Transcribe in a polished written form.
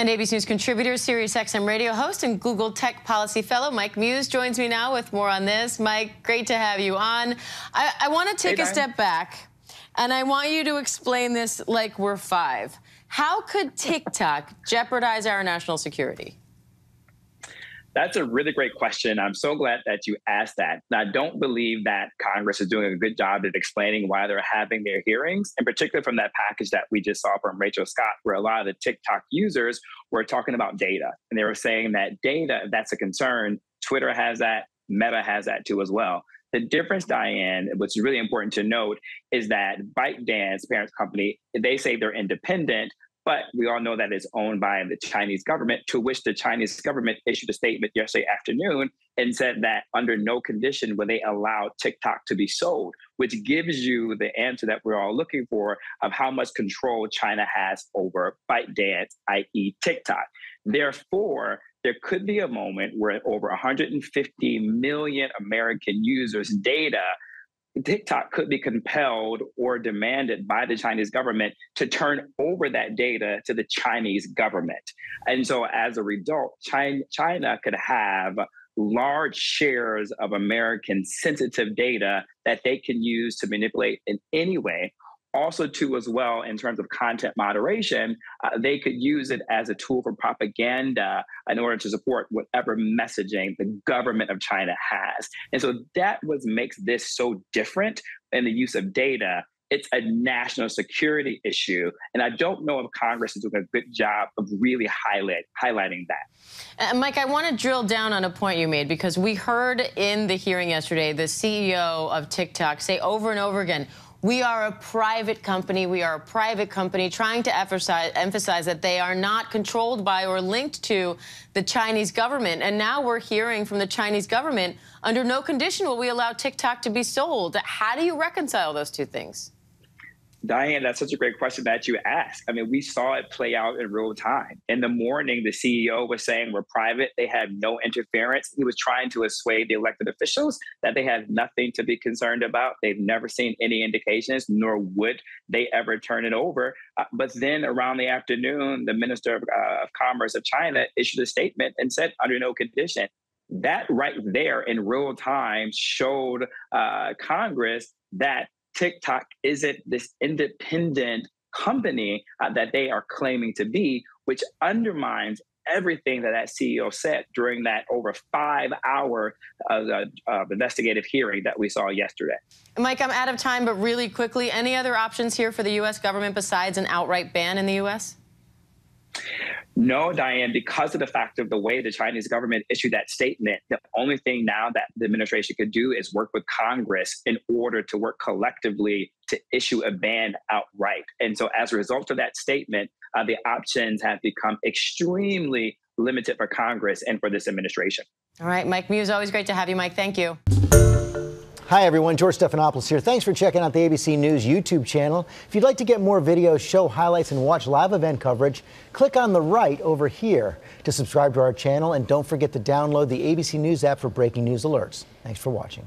And ABC News contributor, SiriusXM radio host, and Google Tech Policy Fellow Mike Muse joins me now with more on this. Mike, great to have you on. I want to take a step back, and I want you to explain this like we're five. How could TikTok jeopardize our national security? That's a really great question. I'm so glad that you asked that. I don't believe that Congress is doing a good job at explaining why they're having their hearings, in particular from that package that we just saw from Rachel Scott, where a lot of the TikTok users were talking about data. And they were saying that data, if that's a concern, Twitter has that, Meta has that too as well. The difference, Diane, what's really important to note, is that ByteDance, parent company, they say they're independent, but we all know that it's owned by the Chinese government, to which the Chinese government issued a statement yesterday afternoon and said that under no condition will they allow TikTok to be sold, which gives you the answer that we're all looking for of how much control China has over ByteDance, i.e. TikTok. Therefore, there could be a moment where over 150 million American users' data, TikTok could be compelled or demanded by the Chinese government to turn over that data to the Chinese government. And so as a result, China could have large shares of American sensitive data that they can use to manipulate in any way. Also, too, as well, in terms of content moderation, they could use it as a tool for propaganda in order to support whatever messaging the government of China has. And so that what makes this so different in the use of data. It's a national security issue. And I don't know if Congress is doing a good job of really highlighting that. Mike, I want to drill down on a point you made, because we heard in the hearing yesterday the CEO of TikTok say over and over again, we are a private company. We are a private company, trying to emphasize that they are not controlled by or linked to the Chinese government. And now we're hearing from the Chinese government, under no condition will we allow TikTok to be sold. How do you reconcile those two things? Diane, that's such a great question that you asked. I mean, we saw it play out in real time. In the morning, the CEO was saying we're private. They have no interference. He was trying to assuade the elected officials that they have nothing to be concerned about. They've never seen any indications, nor would they ever turn it over. But then around the afternoon, the Minister of Commerce of China issued a statement and said, under no condition. That right there in real time showed Congress that TikTok isn't this independent company that they are claiming to be, which undermines everything that CEO said during that over 5-hour investigative hearing that we saw yesterday. Mike, I'm out of time, but really quickly, any other options here for the U.S. government besides an outright ban in the U.S.? No, Diane, because of the fact of the way the Chinese government issued that statement, the only thing now that the administration could do is work with Congress in order to work collectively to issue a ban outright. And so as a result of that statement, the options have become extremely limited for Congress and for this administration. All right, Mike Muse, always great to have you, Mike. Thank you. Hi, everyone. George Stephanopoulos here. Thanks for checking out the ABC News YouTube channel. If you'd like to get more videos, show highlights, and watch live event coverage, click on the right over here to subscribe to our channel. And don't forget to download the ABC News app for breaking news alerts. Thanks for watching.